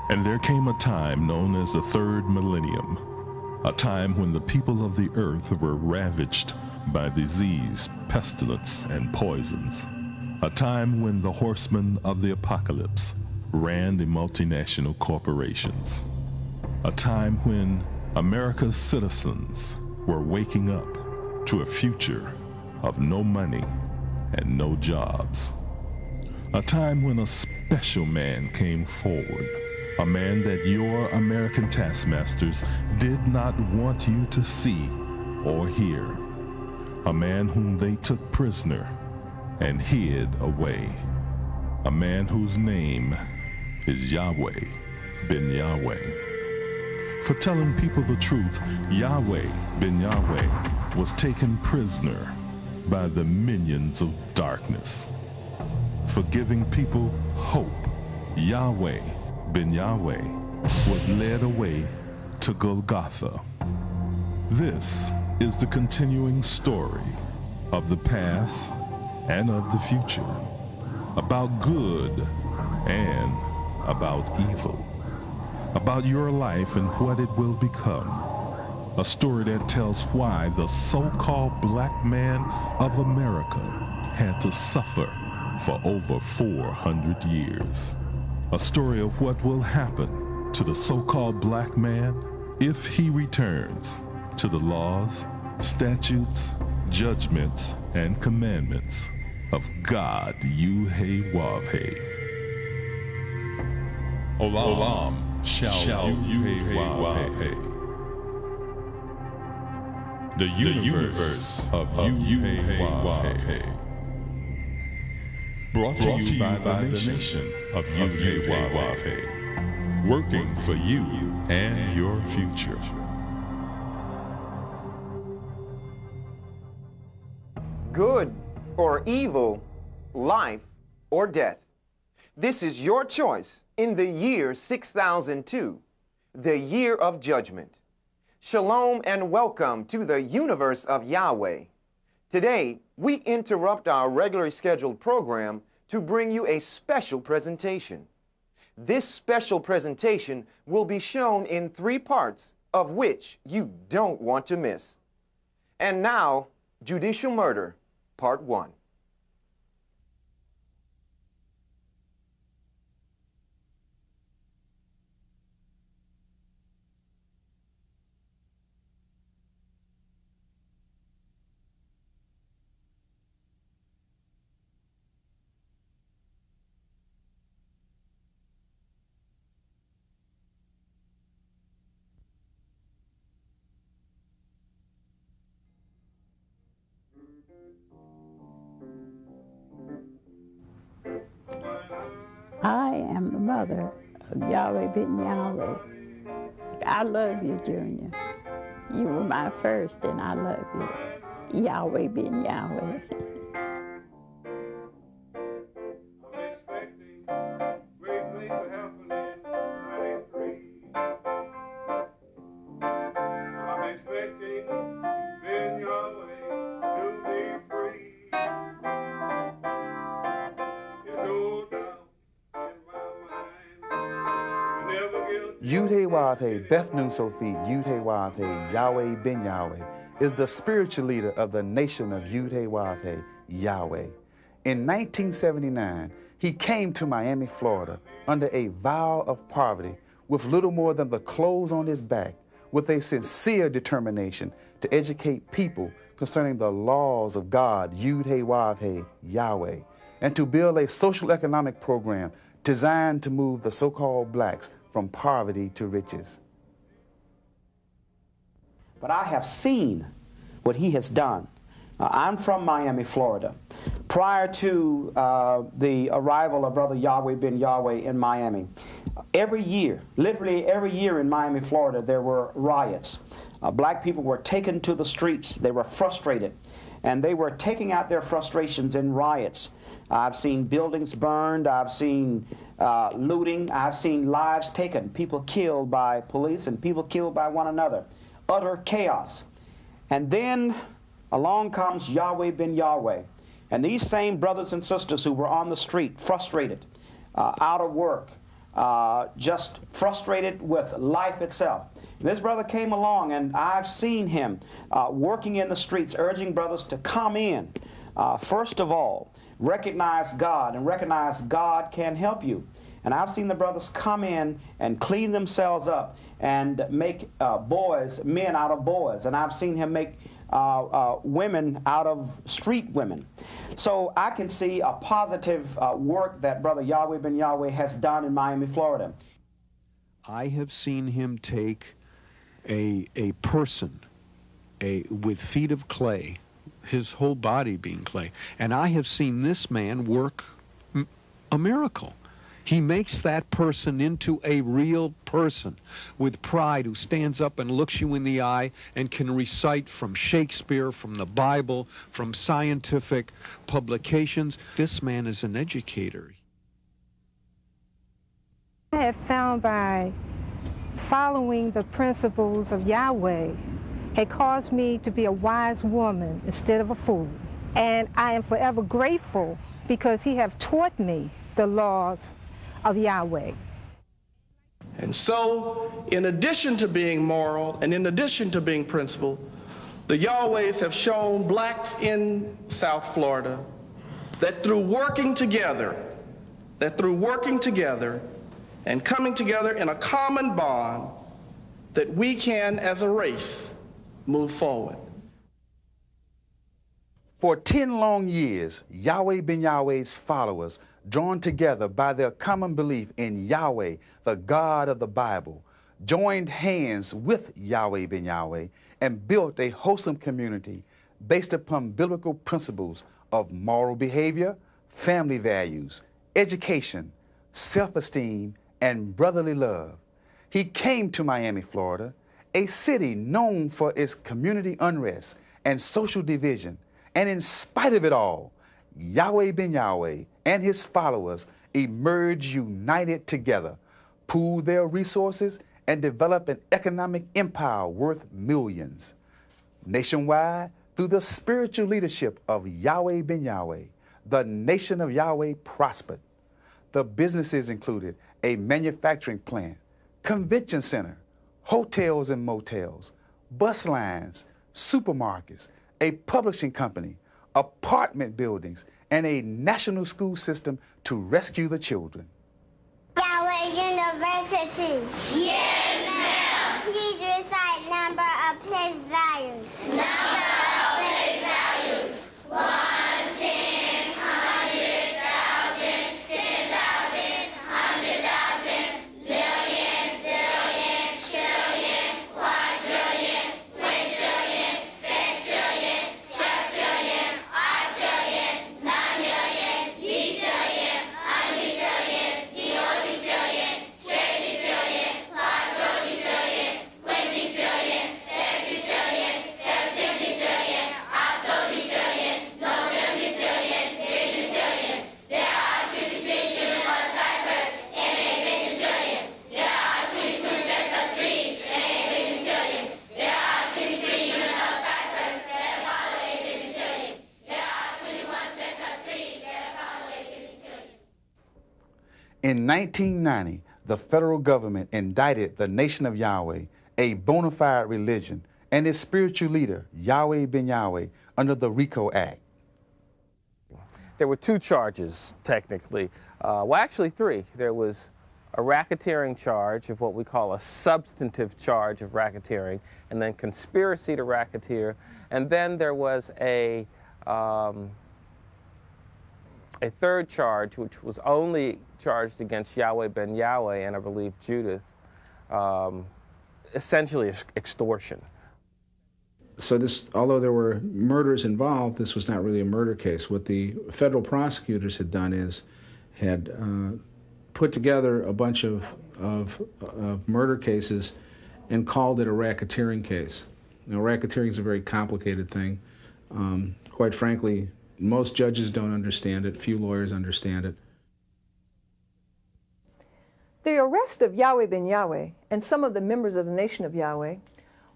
And there came a time known as the third millennium, a time when the people of the earth were ravaged by disease, pestilence, and poisons. A time when the horsemen of the apocalypse ran the multinational corporations. A time when America's citizens were waking up to a future of no money and no jobs. A time when a special man came forward, a man that your American taskmasters did not want you to see or hear, a man whom they took prisoner and hid away, a man whose name is Yahweh ben Yahweh. For telling people the truth, Yahweh ben Yahweh was taken prisoner by the minions of darkness. For giving people hope, Yahweh ben Yahweh was led away to Golgotha. This is the continuing story of the past and of the future, about good and about evil, about your life and what it will become. A story that tells why the so-called black man of America had to suffer for over 400 years. A story of what will happen to the so-called black man if he returns to the laws, statutes, judgments, and commandments of God Yud-Heh-Wav-Heh. Olam shall Yud-Heh-Wav-Heh. The universe of Yud-Heh-Wav-Heh. Brought to you by the nation of Yud-Heh-Wav-Heh. Working for you and your future. Good or evil, life or death. This is your choice in the year 6002, the year of judgment. Shalom and welcome to the universe of Yahweh. Today, we interrupt our regularly scheduled program to bring you a special presentation. This special presentation will be shown in 3 parts, of which you don't want to miss. And now, Judicial Murder, Part 1. I am the mother of Yahweh ben Yahweh. I love you, Junior. You were my first, and I love you. Yahweh ben Yahweh. I'm expecting great things to happen in 93. I'm expecting Ben Yahweh to be free. There's no doubt in my mind. Never guilty. Yud-Heh-Wav-Heh, Beth Nun Sophie, Yud-Heh-Wav-Heh, Yahweh ben Yahweh, is the spiritual leader of the nation of Yud-Heh-Wav-Heh, Yahweh. In 1979, he came to Miami, Florida, under a vow of poverty, with little more than the clothes on his back, with a sincere determination to educate people concerning the laws of God, Yud-Heh-Wav-Heh, Yahweh, and to build a social economic program designed to move the so-called blacks from poverty to riches. But I have seen what he has done. I'm from Miami, Florida. Prior to the arrival of Brother Yahweh ben Yahweh in Miami, every year, literally every year in Miami, Florida, there were riots. Black people were taken to the streets. They were frustrated, and they were taking out their frustrations in riots. I've seen buildings burned. I've seen looting. I've seen lives taken, people killed by police and people killed by one another. Utter chaos. And then along comes Yahweh ben Yahweh. And these same brothers and sisters who were on the street, frustrated, out of work, just frustrated with life itself. This brother came along, and I've seen him working in the streets, urging brothers to come in. First of all, recognize God, and recognize God can help you. And I've seen the brothers come in and clean themselves up and make men out of boys. And I've seen him make women out of street women. So I can see a positive work that Brother Yahweh Ben Yahweh has done in Miami, Florida. I have seen him take a person with feet of clay, his whole body being clay, and I have seen this man work a miracle. He makes that person into a real person with pride, who stands up and looks you in the eye and can recite from Shakespeare, from the Bible, from scientific publications. This man is an educator. I have found by following the principles of Yahweh had caused me to be a wise woman instead of a fool. And I am forever grateful because he have taught me the laws of Yahweh. And so, in addition to being moral and in addition to being principled, the Yahwehs have shown blacks in South Florida that through working together and coming together in a common bond, that we can, as a race, move forward. For 10 long years, Yahweh Ben Yahweh's followers, drawn together by their common belief in Yahweh, the God of the Bible, joined hands with Yahweh Ben Yahweh and built a wholesome community based upon biblical principles of moral behavior, family values, education, self-esteem, and brotherly love. He came to Miami, Florida, a city known for its community unrest and social division, and in spite of it all, Yahweh Ben Yahweh and his followers emerged united together, pooled their resources, and developed an economic empire worth millions. Nationwide, through the spiritual leadership of Yahweh Ben Yahweh, the nation of Yahweh prospered. The businesses included a manufacturing plant, convention center, hotels and motels, bus lines, supermarkets, a publishing company, apartment buildings, and a national school system to rescue the children. Yahweh University. Yes, ma'am. Please recite number of place values. Number of place values. 1, 10, 100, 1,000, 10,000, 100,000, million, billion, trillion, quadrillion, quintillion, sextillion, septillion, octillion, 9 million, decillion, undecillion, deodecillion, tridecillion, quadrodecillion, quindecillion, sextillion, septildecillion, octodecillion, novemdecillion, bigentillion. There are 66 units of Cyprus and a bigentillion. There are 22 sets of threes and a bigentillion. There are 23 units of Cyprus that follow a bigentillion. There are 21 sets of threes that follow a bigentillion. In 1990, the federal government indicted the Nation of Yahweh, a bona fide religion, and its spiritual leader, Yahweh Ben Yahweh, under the RICO Act. There were 2 charges, technically. Well, actually 3. There was a racketeering charge of what we call a substantive charge of racketeering, and then conspiracy to racketeer, and then there was a 3rd charge, which was only charged against Yahweh Ben Yahweh and I believe Judith, essentially extortion. So this, although there were murders involved, this was not really a murder case. What the federal prosecutors had done is had put together a bunch of murder cases and called it a racketeering case. Now, racketeering is a very complicated thing. Quite frankly, most judges don't understand it. Few lawyers understand it. The arrest of Yahweh Ben Yahweh and some of the members of the Nation of Yahweh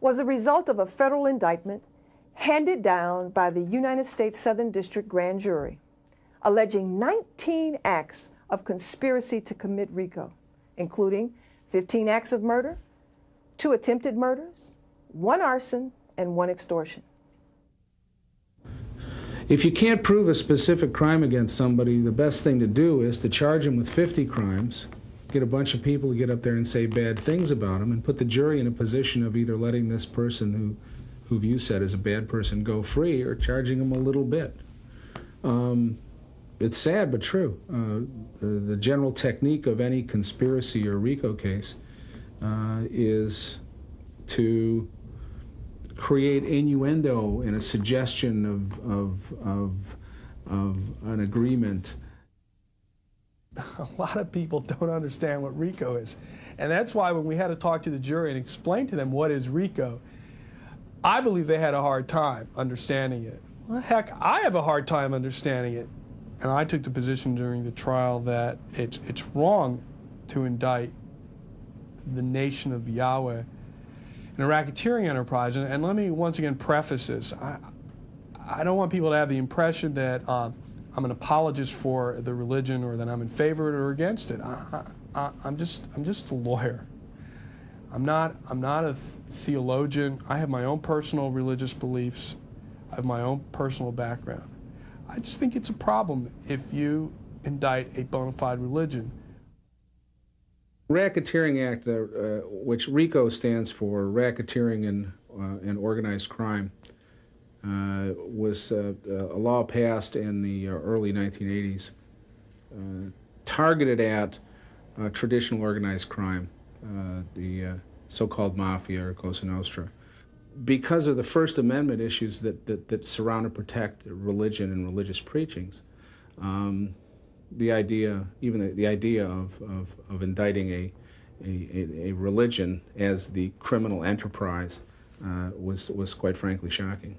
was the result of a federal indictment handed down by the United States Southern District Grand Jury, alleging 19 acts of conspiracy to commit RICO, including 15 acts of murder, 2 attempted murders, 1 arson, and 1 extortion. If you can't prove a specific crime against somebody, the best thing to do is to charge them with 50 crimes, get a bunch of people to get up there and say bad things about them, and put the jury in a position of either letting this person who you said is a bad person go free or charging them a little bit. It's sad but true. The general technique of any conspiracy or RICO case is to create innuendo and a suggestion of an agreement. A lot of people don't understand what RICO is. And that's why when we had to talk to the jury and explain to them what is RICO, I believe they had a hard time understanding it. Well, heck, I have a hard time understanding it. And I took the position during the trial that it's wrong to indict the nation of Yahweh in a racketeering enterprise. And let me once again preface this. I don't want people to have the impression that I'm an apologist for the religion or that I'm in favor of it or against it. I'm just a lawyer. I'm not a theologian. I have my own personal religious beliefs. I have my own personal background. I just think it's a problem if you indict a bona fide religion. Racketeering Act, which RICO stands for, Racketeering and Organized Crime, was a law passed in the early 1980s, targeted at traditional organized crime, the so-called mafia or Cosa Nostra. Because of the First Amendment issues that surround and protect religion and religious preachings, the idea of indicting a religion as the criminal enterprise was quite frankly shocking.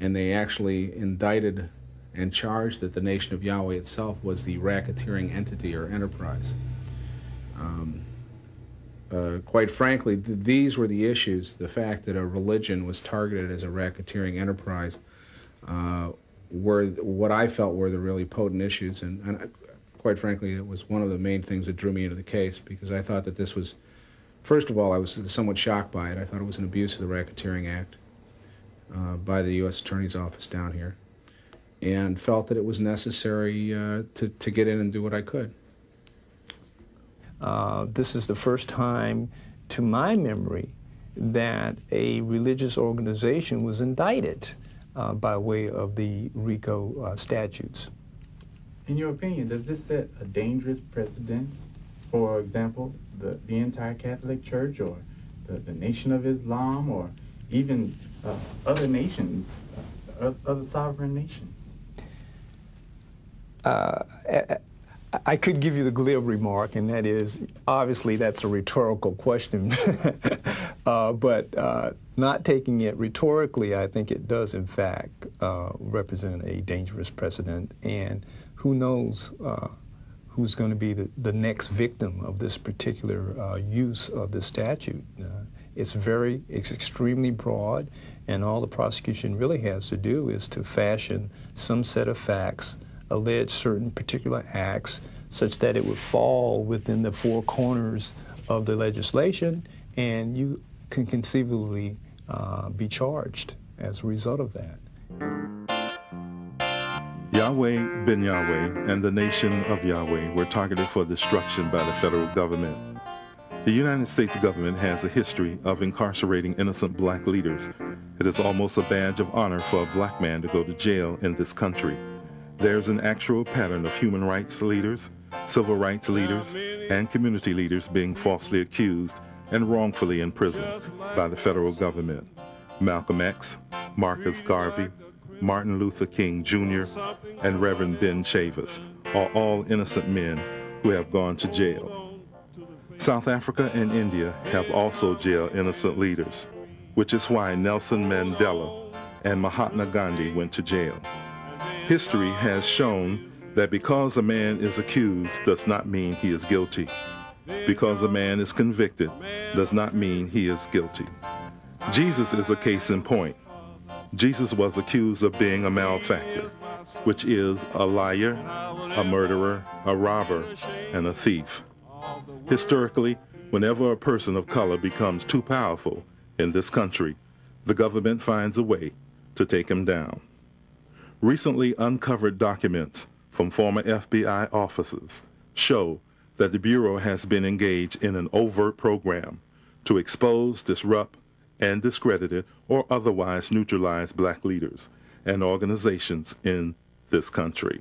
And they actually indicted and charged that the nation of Yahweh itself was the racketeering entity or enterprise. Quite frankly, these were the issues. The fact that a religion was targeted as a racketeering enterprise were what I felt were the really potent issues. And quite frankly, it was one of the main things that drew me into the case, because I thought that this was, first of all, I was somewhat shocked by it. I thought it was an abuse of the Racketeering Act by the U.S. Attorney's Office down here, and felt that it was necessary to get in and do what I could. This is the first time, to my memory, that a religious organization was indicted by way of the RICO statutes. In your opinion, does this set a dangerous precedent? For example, the entire Catholic Church, or the Nation of Islam, or even other nations, other sovereign nations? I could give you the glib remark, and that is, obviously that's a rhetorical question, but not taking it rhetorically, I think it does in fact represent a dangerous precedent, and who knows who's going to be the next victim of this particular use of the statute. It's extremely broad, and all the prosecution really has to do is to fashion some set of facts, allege certain particular acts, such that it would fall within the 4 corners of the legislation, and you can conceivably be charged as a result of that. Yahweh ben Yahweh and the nation of Yahweh were targeted for destruction by the federal government. The United States government has a history of incarcerating innocent black leaders. It is almost a badge of honor for a black man to go to jail in this country. There's an actual pattern of human rights leaders, civil rights leaders, and community leaders being falsely accused and wrongfully imprisoned by the federal government. Malcolm X, Marcus Garvey, Martin Luther King Jr., and Reverend Ben Chavis are all innocent men who have gone to jail. South Africa and India have also jailed innocent leaders, which is why Nelson Mandela and Mahatma Gandhi went to jail. History has shown that because a man is accused does not mean he is guilty. Because a man is convicted does not mean he is guilty. Jesus is a case in point. Jesus was accused of being a malefactor, which is a liar, a murderer, a robber, and a thief. Historically, whenever a person of color becomes too powerful in this country, the government finds a way to take him down. Recently uncovered documents from former FBI officers show that the Bureau has been engaged in an overt program to expose, disrupt, and discredit or otherwise neutralize black leaders and organizations in this country.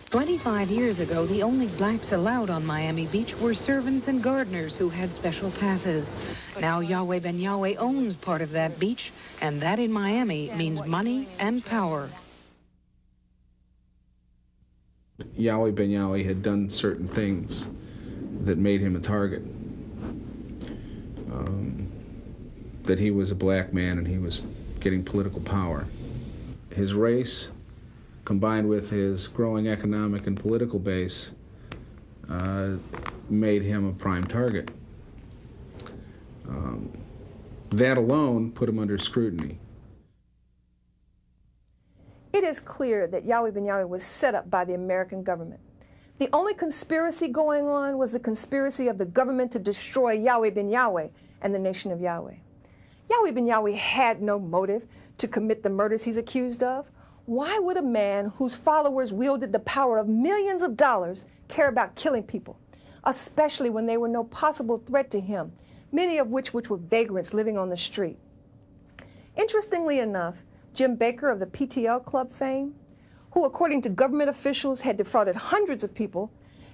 25 years ago, the only blacks allowed on Miami Beach were servants and gardeners who had special passes. Now Yahweh Ben Yahweh owns part of that beach, and that in Miami means money and power. Yahweh Ben Yahweh had done certain things that made him a target. That he was a black man and he was getting political power. His race, combined with his growing economic and political base, made him a prime target. That alone put him under scrutiny. It is clear that Yahweh Ben Yahweh was set up by the American government. The only conspiracy going on was the conspiracy of the government to destroy Yahweh Ben Yahweh and the nation of Yahweh. Yahweh Ben Yahweh had no motive to commit the murders he's accused of. Why would a man whose followers wielded the power of millions of dollars care about killing people, especially when they were no possible threat to him, many of which were vagrants living on the street? Interestingly enough, Jim Baker of the PTL Club fame, who according to government officials had defrauded hundreds of people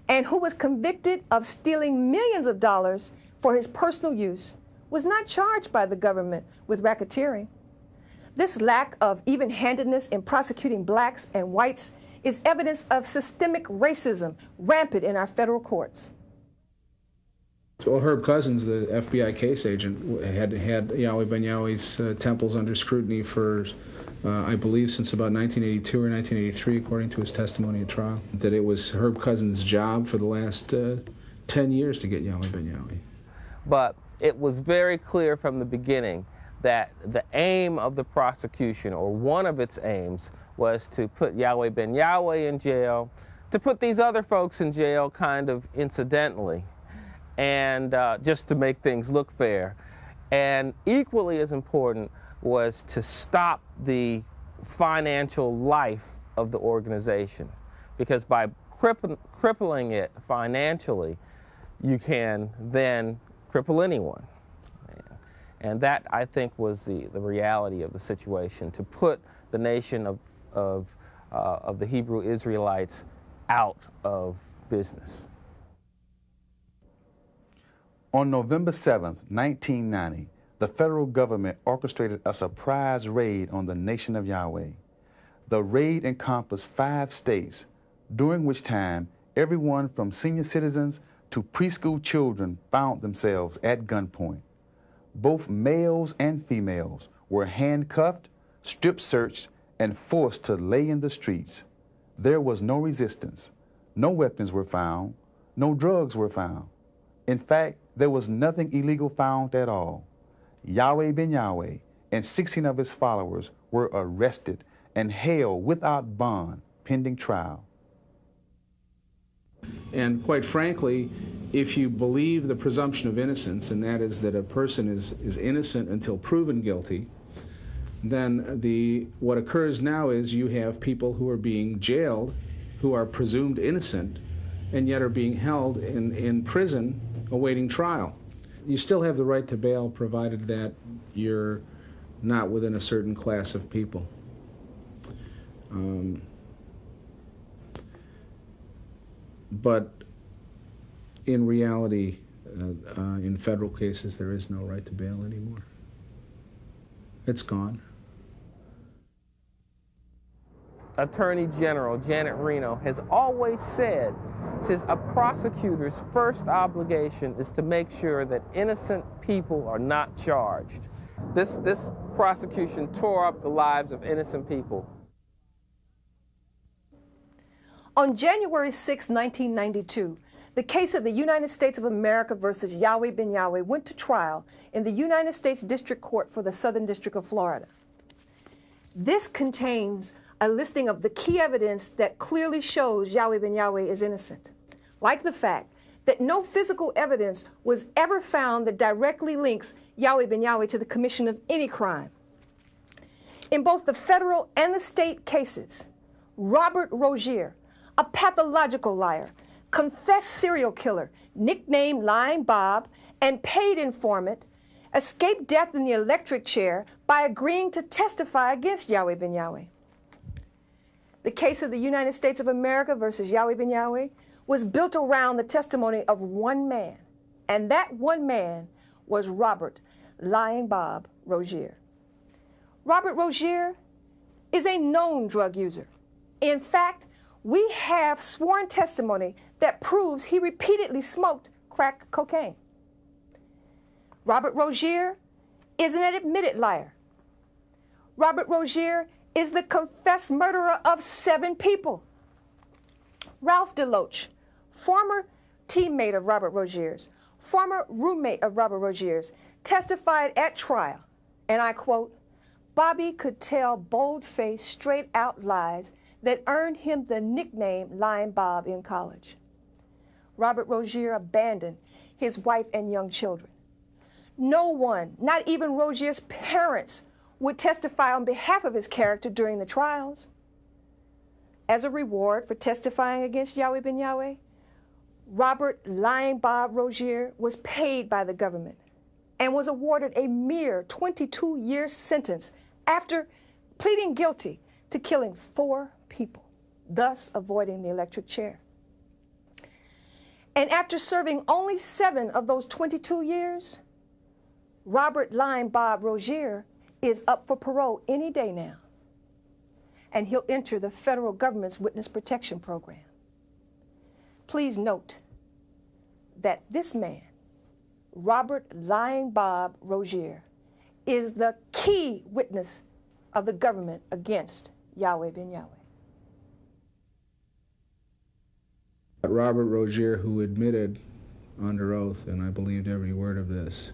and who was convicted of stealing millions of dollars for his personal use, was not charged by the government with racketeering. This lack of even-handedness in prosecuting blacks and whites is evidence of systemic racism rampant in our federal courts. Well, Herb Cousins, the FBI case agent, had Yahweh Ben Yahweh's temples under scrutiny for, I believe, since about 1982 or 1983, according to his testimony at trial. That it was Herb Cousins' job for the last 10 years to get Yahweh Ben Yahweh. But it was very clear from the beginning that the aim of the prosecution, or one of its aims, was to put Yahweh Ben Yahweh in jail, to put these other folks in jail kind of incidentally, and just to make things look fair. And equally as important was to stop the financial life of the organization, because by crippling it financially, you can then cripple anyone. And that, I think, was the reality of the situation, to put the nation of the Hebrew Israelites out of business. On November 7th, 1990, the federal government orchestrated a surprise raid on the nation of Yahweh. The raid encompassed 5 states, during which time everyone from senior citizens to preschool children found themselves at gunpoint. Both males and females were handcuffed, strip-searched, and forced to lay in the streets. There was no resistance. No weapons were found. No drugs were found. In fact, there was nothing illegal found at all. Yahweh Ben Yahweh and 16 of his followers were arrested and held without bond pending trial. And quite frankly, if you believe the presumption of innocence, and that is that a person is innocent until proven guilty, then what occurs now is you have people who are being jailed, who are presumed innocent, and yet are being held in prison awaiting trial. You still have the right to bail, provided that you're not within a certain class of people. But in reality, in federal cases, there is no right to bail anymore. It's gone. Attorney General Janet Reno has always said, a prosecutor's first obligation is to make sure that innocent people are not charged. This prosecution tore up the lives of innocent people. On January 6, 1992, the case of the United States of America versus Yahweh Ben Yahweh went to trial in the United States District Court for the Southern District of Florida. This contains a listing of the key evidence that clearly shows Yahweh Ben Yahweh is innocent. like the fact that no physical evidence was ever found that directly links Yahweh ben Yahweh to the commission of any crime. In both the federal and the state cases, Robert Rosier, a pathological liar, confessed serial killer, nicknamed Lying Bob, and paid informant, escaped death in the electric chair by agreeing to testify against Yahweh ben Yahweh. The case of the United States of America versus Yahweh ben Yahweh was built around the testimony of one man, and that one man was Robert Lying Bob Rosier. Robert Rosier is a known drug user. In fact, we have sworn testimony that proves he repeatedly smoked crack cocaine. Robert Rosier is an admitted liar. Robert Rosier is the confessed murderer of 7 people. Ralph DeLoach, former teammate of Robert Rosier's, former roommate of Robert Rosier's, testified at trial, and I quote, "Bobby could tell bold-faced, straight-out lies that earned him the nickname Lying Bob in college." Robert Rosier abandoned his wife and young children. No one, not even Rosier's parents, would testify on behalf of his character during the trials. As a reward for testifying against Yahweh ben Yahweh, Robert Lying Bob Rosier was paid by the government and was awarded a mere 22-year sentence after pleading guilty to killing 4 people, thus avoiding the electric chair. And after serving only 7 of those 22 years, Robert Lying Bob Rosier is up for parole any day now, and he'll enter the federal government's witness protection program. Please note that this man, Robert Lying Bob Rosier, is the key witness of the government against Yahweh ben Yahweh. Robert Rosier, who admitted under oath, and I believed every word of this,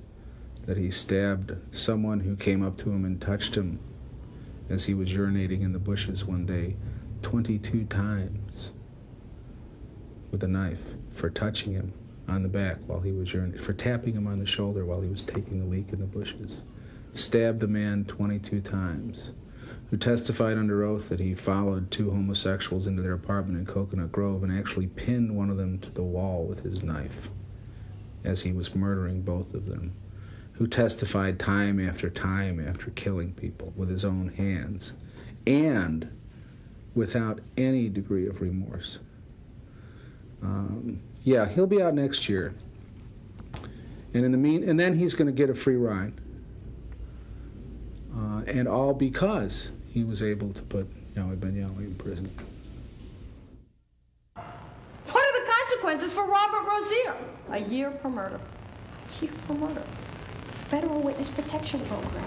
that he stabbed someone who came up to him and touched him as he was urinating in the bushes one day 22 times with a knife for touching him on the back while he was urinating, for tapping him on the shoulder while he was taking a leak in the bushes. Stabbed the man 22 times, who testified under oath that he followed 2 homosexuals into their apartment in Coconut Grove and actually pinned one of them to the wall with his knife as he was murdering both of them, who testified time after killing people with his own hands and without any degree of remorse. Yeah, he'll be out next year. And and then he's going to get a free ride. And all because he was able to put Yahweh ben Yahweh in prison. What are the consequences for Robert Rosier? A year per murder. A year per murder. Federal Witness Protection Program.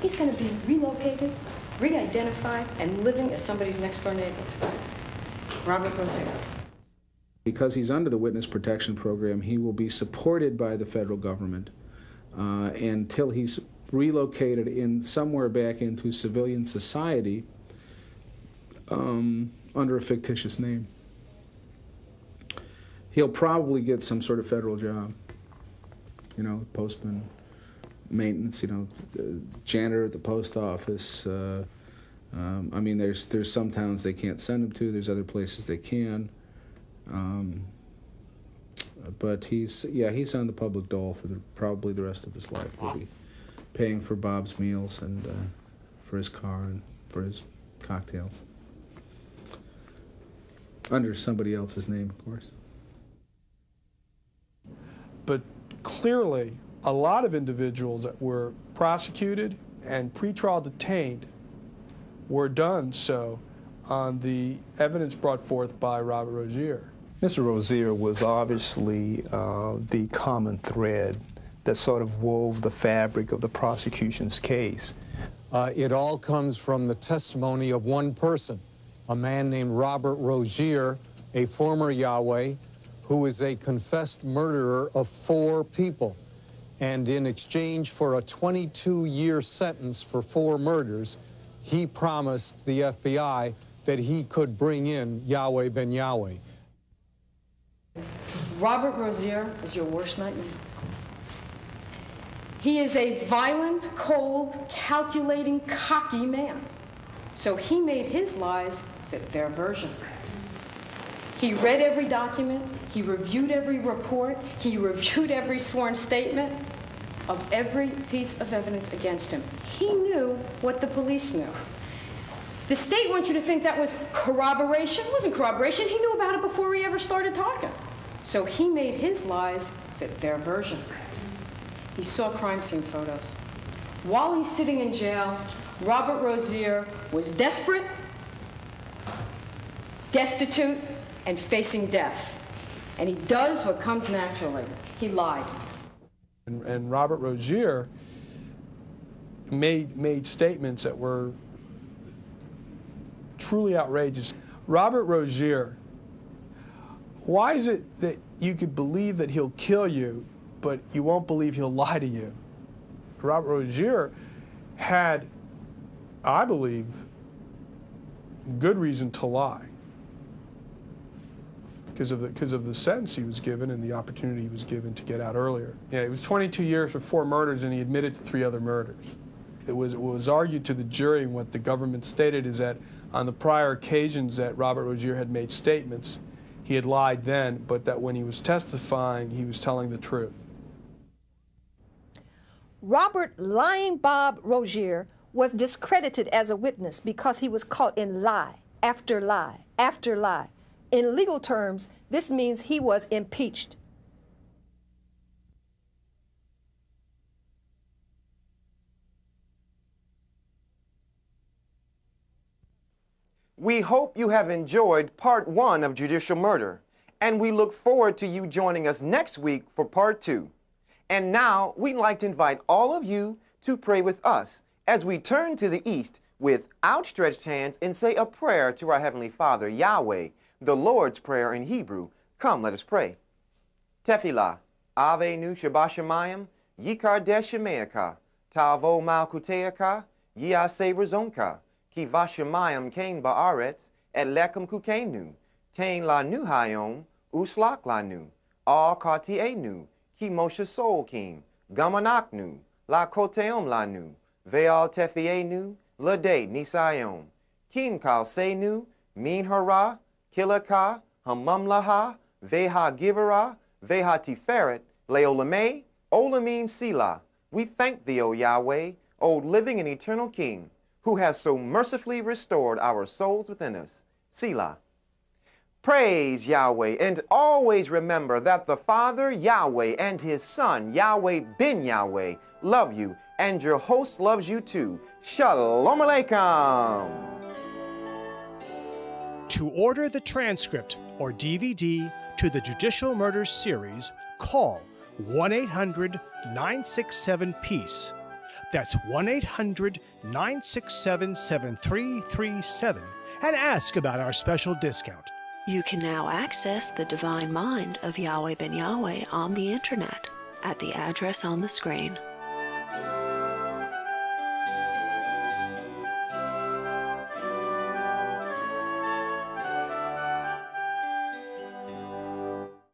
He's going to be relocated, re-identified, and living as somebody's next-door neighbor. Robert Rosier. Because he's under the Witness Protection Program, he will be supported by the federal government until he's relocated in somewhere back into civilian society under a fictitious name. He'll probably get some sort of federal job, postman, maintenance, janitor at the post office. There's some towns they can't send him to. There's other places they can. But he's on the public dole for probably the rest of his life. He'll be paying for Bob's meals and for his car and for his cocktails. Under somebody else's name, of course. But clearly, a lot of individuals that were prosecuted and pretrial detained were done so on the evidence brought forth by Robert Rosier. Mr. Rosier was obviously the common thread that sort of wove the fabric of the prosecution's case. It all comes from the testimony of one person, a man named Robert Rosier, a former Yahweh, who is a confessed murderer of 4 people. And in exchange for a 22-year sentence for 4 murders, he promised the FBI that he could bring in Yahweh ben Yahweh. Robert Rosier is your worst nightmare. He is a violent, cold, calculating, cocky man. So he made his lies fit their version. He read every document, he reviewed every report, he reviewed every sworn statement of every piece of evidence against him. He knew what the police knew. The state wants you to think that was corroboration. It wasn't corroboration. He knew about it before he ever started talking. So he made his lies fit their version. He saw crime scene photos. While he's sitting in jail, Robert Rosier was desperate, destitute, and facing death. And he does what comes naturally. He lied. And Robert Rosier made statements that were truly outrageous. Robert Rosier, why is it that you could believe that he'll kill you, but you won't believe he'll lie to you? Robert Rosier had, I believe, good reason to lie because of the sentence he was given and the opportunity he was given to get out earlier. Yeah, it was 22 years for 4 murders, and he admitted to 3 other murders. It was argued to the jury, and what the government stated is that on the prior occasions that Robert Rosier had made statements, he had lied then, but that when he was testifying, he was telling the truth. Robert Lying Bob Rosier was discredited as a witness because he was caught in lie after lie after lie. In legal terms, this means he was impeached. We hope you have enjoyed part 1 of Judicial Murder, and we look forward to you joining us next week for part 2. And now, we'd like to invite all of you to pray with us as we turn to the east with outstretched hands and say a prayer to our Heavenly Father, Yahweh, the Lord's Prayer in Hebrew. Come, let us pray. Tefillah, Ave Nu Shabashamayim, Yikar Deshemeaka, Tavo Malkuteaka, Yase Razonka, Ki Vashamayim Kain Baaretz, Et Lekum Kukenu, Tain La Nu Hayom, Uslak La Nu, All Kati Enu, Ki Moshe Sol Kim, Gamanaknu, La Koteom La Nu, Veal Tefienu, Lade Nisayom, Kim Kal Senu, Min Hara, Kilaka, Hamumlaha, Veha Givera, Veha Tiferet, Leolame, Olamin Sila. We thank thee, O Yahweh, O living and eternal King, who has so mercifully restored our souls within us. Selah. Praise Yahweh, and always remember that the Father, Yahweh, and His Son, Yahweh ben Yahweh, love you, and your host loves you too. Shalom Aleichem. To order the transcript or DVD to the Judicial Murders series, call 1-800-967-PEACE. That's 1-800-967-7337 and ask about our special discount. You can now access the divine mind of Yahweh ben Yahweh on the internet at the address on the screen.